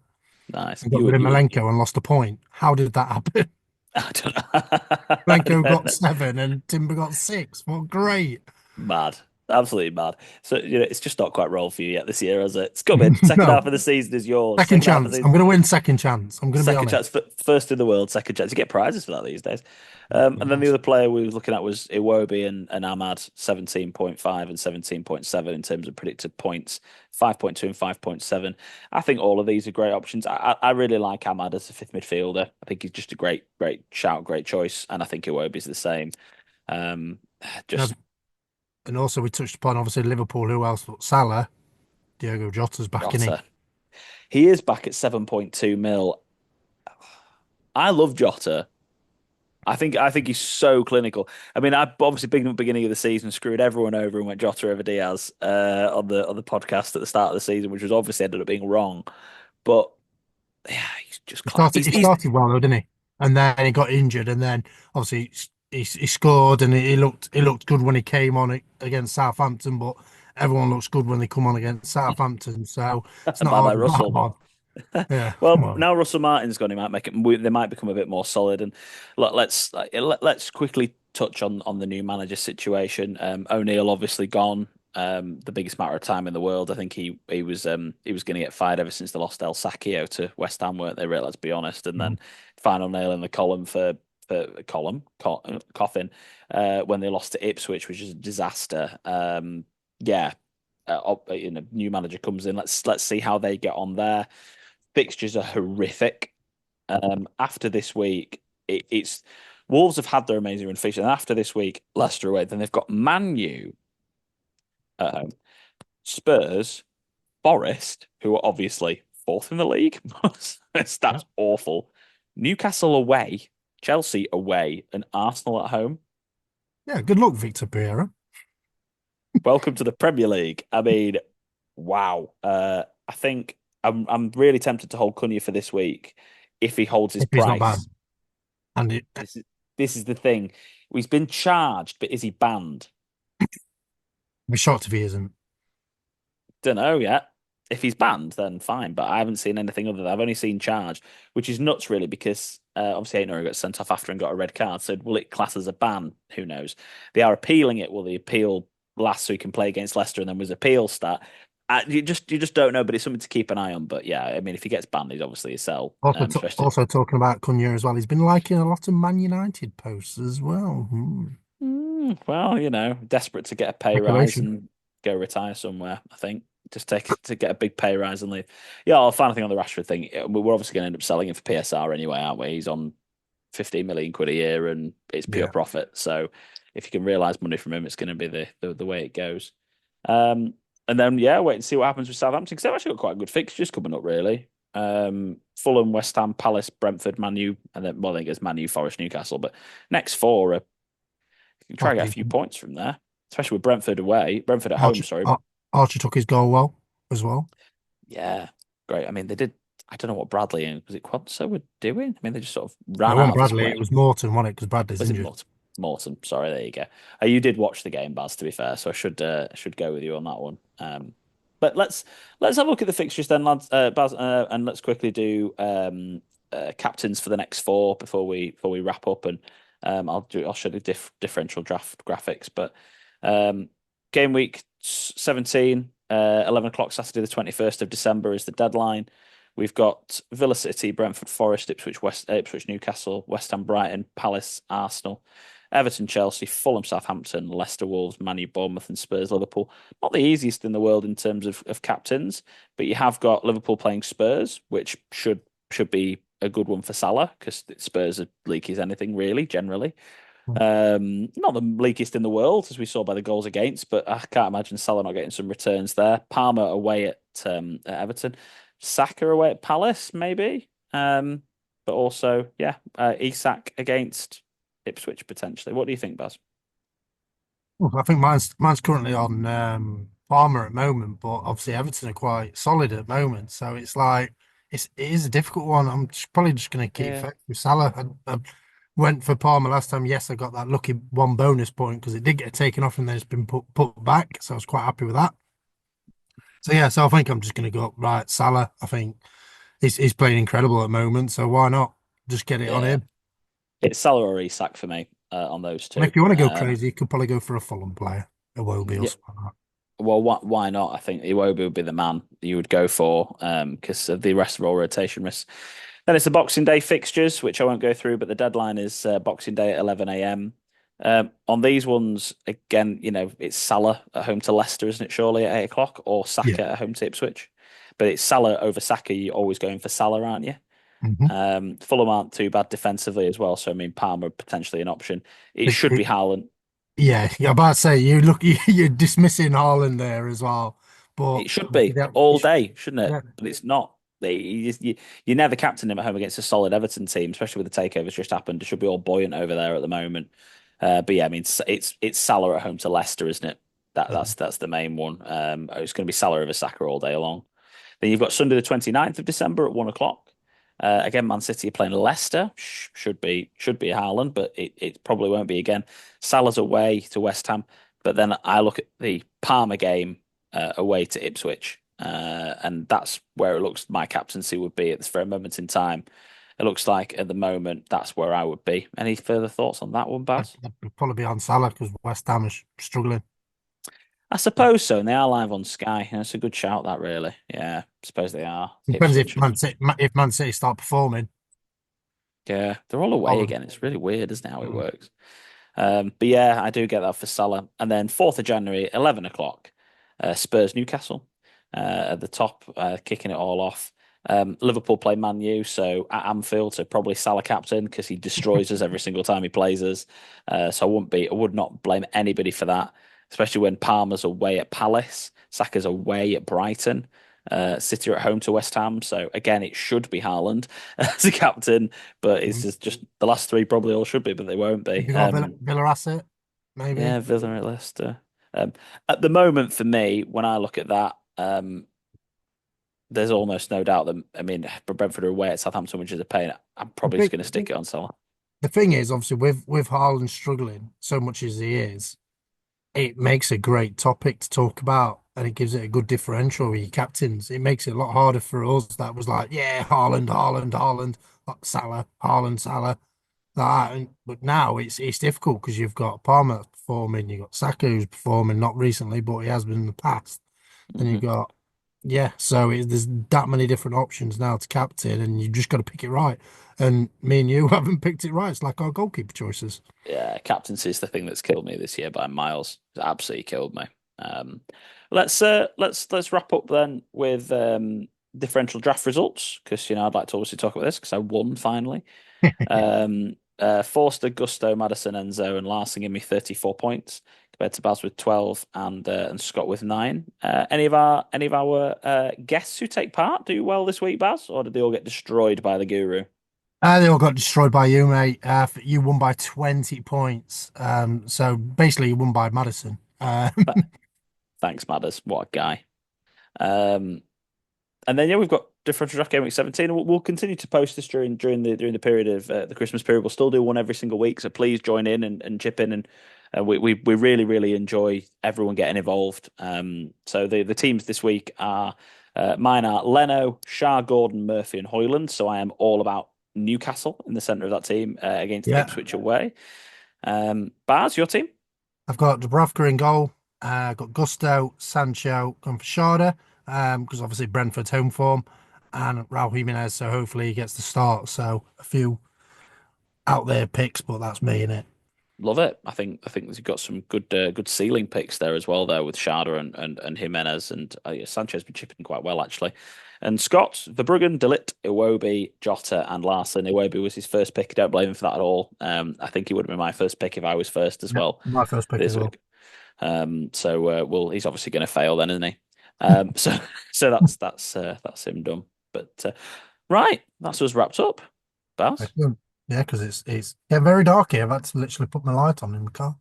[SPEAKER 1] nice.
[SPEAKER 2] and got rid of Malenko and lost a point. How did that happen?
[SPEAKER 1] I don't know. I
[SPEAKER 2] Malenko got
[SPEAKER 1] don't know.
[SPEAKER 2] 7 and Timber got 6. Well, great.
[SPEAKER 1] Mad. Absolutely mad. So, it's just not quite rolled for you yet this year, has it? It's coming. Second
[SPEAKER 2] No,
[SPEAKER 1] half of the season is yours.
[SPEAKER 2] second
[SPEAKER 1] Second half of
[SPEAKER 2] chance.
[SPEAKER 1] the
[SPEAKER 2] I'm going to win second chance. I'm going to be
[SPEAKER 1] second
[SPEAKER 2] honest.
[SPEAKER 1] chance, first in the world, second chance. You get prizes for that these days. And then the
[SPEAKER 2] Yes.
[SPEAKER 1] other player we were looking at was Iwobi and Ahmad, 17.5 and 17.7 in terms of predicted points, 5.2 and 5.7. I think all of these are great options. I really like Ahmad as a fifth midfielder. I think he's just a great shout, great choice. And I think Iwobi's the same. Um,
[SPEAKER 2] And,
[SPEAKER 1] just
[SPEAKER 2] and also we touched upon obviously Liverpool. Who else but Salah? Diego Jota's back in he.
[SPEAKER 1] Jota. He is back at 7.2 mil. I love Jota. I think he's so clinical. I mean, I obviously beginning of the season screwed everyone over and went Jota over Diaz on the podcast at the start of the season, which was obviously ended up being wrong. But yeah, he's just
[SPEAKER 2] He
[SPEAKER 1] class.
[SPEAKER 2] started. He started well though, didn't he? And then he got injured, and then obviously he scored, and he looked good when he came on it against Southampton. But everyone looks good when they come on against Southampton, so it's not
[SPEAKER 1] Bye bye
[SPEAKER 2] hard to buy
[SPEAKER 1] Russell.
[SPEAKER 2] one. Yeah,
[SPEAKER 1] Well,
[SPEAKER 2] well,
[SPEAKER 1] now Russell Martin's gone, he might make it. They might become a bit more solid. And let's quickly touch on the new manager situation. O'Neill obviously gone. The biggest matter of time in the world. I think he was going to get fired ever since they lost El Sacchio to West Ham, weren't they? Really, let's be honest. And then final nail in the column Coffin when they lost to Ipswich, which is a disaster. Yeah, new manager comes in. Let's see how they get on there. Fixtures are horrific. After this week, it's Wolves have had their amazing run fixture, and after this week, Leicester away. Then they've got Man U at home, Spurs, Forest, who are obviously fourth in the league.
[SPEAKER 2] yeah,
[SPEAKER 1] That's awful. Newcastle away, Chelsea away, and Arsenal at home.
[SPEAKER 2] yeah. Good luck, Victor Pereira.
[SPEAKER 1] Welcome to the Premier League. I mean, Wow. I think I'm really tempted to hold Cunha for this week if he holds his
[SPEAKER 2] If he's not bad.
[SPEAKER 1] price.
[SPEAKER 2] And it,
[SPEAKER 1] This is the thing. He's been charged, but is he banned?
[SPEAKER 2] I'd be shocked if he isn't.
[SPEAKER 1] Don't know yet. If he's banned, then fine. But I haven't seen anything other than I've only seen charged, which is nuts, really, because obviously Aitner got sent off after and got a red card. So will it class as a ban? Who knows? They are appealing it. Will the appeal last so he can play against Leicester and then was appeal start? You just don't know, but it's something to keep an eye on. But yeah, I mean, if he gets banned, he's obviously a sell,
[SPEAKER 2] Also,
[SPEAKER 1] especially.
[SPEAKER 2] also talking about Cunha as well. He's been liking a lot of Man United posts as well.
[SPEAKER 1] Well, desperate to get a pay rise
[SPEAKER 2] Speculation.
[SPEAKER 1] and go retire somewhere. I think just take to get a big pay rise and leave. Yeah, I'll final thing on the Rashford thing. We're obviously going to end up selling him for PSR anyway, aren't we? He's on 15 million quid a year and it's pure
[SPEAKER 2] Yeah.
[SPEAKER 1] profit. So if you can realise money from him, it's going to be the way it goes. Um, and then yeah, wait and see what happens with Southampton because they've actually got quite good fixtures coming up, really. Fulham, West Ham, Palace, Brentford, Man U, and then well, I think it's Man U, Forest, Newcastle. But next four are you can try
[SPEAKER 2] Quite
[SPEAKER 1] and get a few
[SPEAKER 2] decent.
[SPEAKER 1] points from there, especially with Brentford away, Brentford at home.
[SPEAKER 2] Archer,
[SPEAKER 1] Sorry,
[SPEAKER 2] Archer took his goal well as well.
[SPEAKER 1] yeah, great. I mean, they did. I don't know what Bradley and was it Quadso were doing. I mean, they just sort of
[SPEAKER 2] It
[SPEAKER 1] ran out
[SPEAKER 2] wasn't
[SPEAKER 1] of his
[SPEAKER 2] Bradley,
[SPEAKER 1] way.
[SPEAKER 2] it was Morton, wasn't it? Because Bradley's
[SPEAKER 1] Was it
[SPEAKER 2] injured.
[SPEAKER 1] Morton? Morton. Sorry, there you go. You did watch the game, Baz. To be fair, so I should go with you on that one. But let's have a look at the fixtures then, lads. Baz, and let's quickly do captains for the next four before we wrap up, and I'll show the differential draft graphics. But um, game week 17, 11 o'clock Saturday the 21st of December is the deadline. We've got Villa City, Brentford, Forest, Ipswich, Newcastle, West Ham, Brighton, Palace, Arsenal, Everton, Chelsea, Fulham, Southampton, Leicester, Wolves, Man U, Bournemouth, and Spurs, Liverpool. Not the easiest in the world in terms of captains, but you have got Liverpool playing Spurs, which should be a good one for Salah because Spurs are leaky as anything really, generally. Not the leakiest in the world, as we saw by the goals against, but I can't imagine Salah not getting some returns there. Palmer away at Everton, Saka away at Palace, maybe. But also, yeah, Isak against Ipswich potentially. What do you think, Baz?
[SPEAKER 2] Well, I think mine's currently on Palmer at the moment, but obviously Everton are quite solid at the moment. So it's like it is a difficult one. Probably just going to keep
[SPEAKER 1] Yeah,
[SPEAKER 2] faith with Salah. I went for Palmer last time. Yes, I got that lucky one bonus point because it did get taken off and then it's been put back. So I was quite happy with that. So yeah, so I think I'm just going to go right Salah. I think he's playing incredible at the moment. So why not just get it on
[SPEAKER 1] yeah.
[SPEAKER 2] him?
[SPEAKER 1] It's Salah or Isak for me on those
[SPEAKER 2] And
[SPEAKER 1] two.
[SPEAKER 2] if you want to go crazy, you could probably go for a Fulham player, a Wobie or
[SPEAKER 1] Yeah,
[SPEAKER 2] something like
[SPEAKER 1] well, why not? I think Iwobi would be the man you would go for because of the rest of all rotation risks. Then it's the Boxing Day fixtures, which I won't go through, but the deadline is Boxing Day at 11 a.m. On these ones, again, it's Salah at home to Leicester, isn't it? Surely at 8 o'clock, or
[SPEAKER 2] that.
[SPEAKER 1] Saka at home to Ipswich. But it's Salah over Saka. You're always going for Salah, aren't you?
[SPEAKER 2] Yeah.
[SPEAKER 1] Fulham aren't too bad defensively as well, so I mean Palmer potentially an option. It
[SPEAKER 2] It,
[SPEAKER 1] should
[SPEAKER 2] it,
[SPEAKER 1] be Haaland.
[SPEAKER 2] yeah, yeah, about to say you're dismissing Haaland there as well, but
[SPEAKER 1] It should
[SPEAKER 2] obviously
[SPEAKER 1] be all
[SPEAKER 2] it should,
[SPEAKER 1] day, shouldn't it?
[SPEAKER 2] yeah,
[SPEAKER 1] But it's not. You never captain him at home against a solid Everton team, especially with the takeovers just happened. It should be all buoyant over there at the moment. But yeah, I mean it's Salah at home to Leicester, isn't it? That
[SPEAKER 2] yeah.
[SPEAKER 1] that's the main one. It's going to be Salah over Saka all day long. Then you've got Sunday the 29th of December at 1 o'clock. Again, Man City are playing Leicester. Should be a Haaland, but it probably won't be again. Salah's away to West Ham, but then I look at the Parma game away to Ipswich, and that's where it looks my captaincy would be at this very moment in time. It looks like at the moment that's where I would be. Any further thoughts on that one, Baz?
[SPEAKER 2] I'd probably be on Salah because West Ham is struggling.
[SPEAKER 1] I suppose so, and they are live on Sky. And it's a good shout, that really. Yeah, I suppose they are.
[SPEAKER 2] Depends
[SPEAKER 1] Ipswich and
[SPEAKER 2] If Man City start performing.
[SPEAKER 1] yeah, they're all away
[SPEAKER 2] Haaland.
[SPEAKER 1] again. It's really weird, isn't it, how it
[SPEAKER 2] Mm.
[SPEAKER 1] works? But yeah, I do get that for Salah. And then 4th of January, 11 o'clock, Spurs Newcastle at the top, kicking it all off. Liverpool play Man U, so at Anfield, so probably Salah captain because he destroys us every single time he plays us. So I would not blame anybody for that, especially when Palmer's away at Palace, Saka's away at Brighton. City are at home to West Ham, so again, it should be Haaland as a captain, but it's just the last three probably all should be, but they won't
[SPEAKER 2] Have
[SPEAKER 1] be.
[SPEAKER 2] you got Villa asset? Maybe.
[SPEAKER 1] Yeah, Villa at Leicester. At the moment, for me, when I look at that, Um, there's almost no doubt that I mean Brentford are away at Southampton, which is a pain. I'm
[SPEAKER 2] The
[SPEAKER 1] probably just
[SPEAKER 2] thing,
[SPEAKER 1] going to stick it on Salah.
[SPEAKER 2] the thing is, obviously, with Haaland struggling so much as he is, it makes a great topic to talk about, and it gives it a good differential with your captains. It makes it a lot harder for us. That was like, yeah, Haaland, Haaland, Haaland, like Salah, Haaland, Salah, that. But now it's difficult because you've got Palmer that's performing, you've got Saka who's performing, not recently, but he has been in the past. Then you've
[SPEAKER 1] Hmm.
[SPEAKER 2] got yeah, so there's that many different options now to captain, and you just got to pick it right. And me and you haven't picked it right. It's like our goalkeeper choices.
[SPEAKER 1] Yeah, captaincy is the thing that's killed me this year by miles. It's absolutely killed me. Let's wrap up then with differential draft results because I'd like to obviously talk about this because I won finally. Forster, Gusto, Madison, Enzo, and Larson gave me 34 points compared to Baz with 12 and Scott with 9. Any of our guests who take part do well this week, Baz, or did they all get destroyed by the guru?
[SPEAKER 2] They all got destroyed by you, mate. You won by 20 points. So basically, you won by Madison.
[SPEAKER 1] Th- Thanks, Madders. What a guy. Um, And then yeah, we've got differential draft game week 17. And we'll continue to post this during the period of the Christmas period. We'll still do one every single week. So please join in and chip in. And we really enjoy everyone getting involved. So the teams this week are mine are Leno, Shah, Gordon, Murphy, and Hoyland. So I am all about Newcastle in the centre of that team against
[SPEAKER 2] Yeah,
[SPEAKER 1] Ipswich away. Baz, your team?
[SPEAKER 2] I've got Dubravka in goal. Got Gusto, Sancho, gone for Shada, because obviously Brentford's home form, and Raul Jimenez. So hopefully he gets the start. So a few out there picks, but that's me in it.
[SPEAKER 1] Love it. I think you've got some good ceiling picks there as well there with Schade and Jimenez and yeah, Sanchez been chipping quite well actually. And Scott, Verbruggen, Delit, Iwobi, Jota, and Larson. Iwobi was his first pick. I don't blame him for that at all. I think he would have been my first pick if I was first as
[SPEAKER 2] Yeah,
[SPEAKER 1] well
[SPEAKER 2] my first pick as
[SPEAKER 1] this
[SPEAKER 2] well.
[SPEAKER 1] week. Well, he's obviously going to fail then, isn't he? So so that's him done. But right, that's us wrapped up. Baz.
[SPEAKER 2] Excellent. Yeah, because it's getting very dark here. I've had to literally put my light on in the car.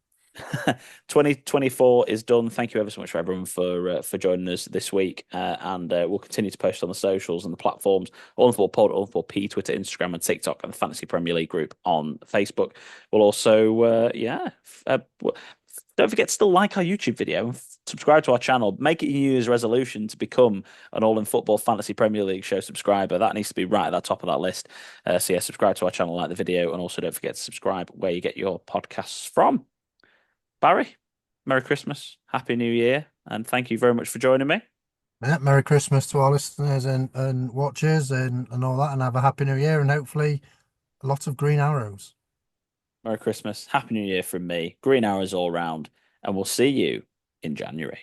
[SPEAKER 1] 2024 is done. Thank you ever so much for everyone for joining us this week, and we'll continue to post on the socials and the platforms. All in Football Pod, All in Football P, Twitter, Instagram, and TikTok, and the Fantasy Premier League group on Facebook. We'll also, don't forget to still like our YouTube video and subscribe to our channel. Make it your New Year's resolution to become an All in Football Fantasy Premier League show subscriber. That needs to be right at the top of that list. So yeah, subscribe to our channel, like the video, and also don't forget to subscribe where you get your podcasts from. Barry, Merry Christmas, Happy New Year, and thank you very much for joining me.
[SPEAKER 2] Yeah, Merry Christmas to our listeners and watchers and all that, and have a happy new year and hopefully a lot of green arrows.
[SPEAKER 1] Merry Christmas, Happy New Year from me, green arrows all round, and we'll see you in January.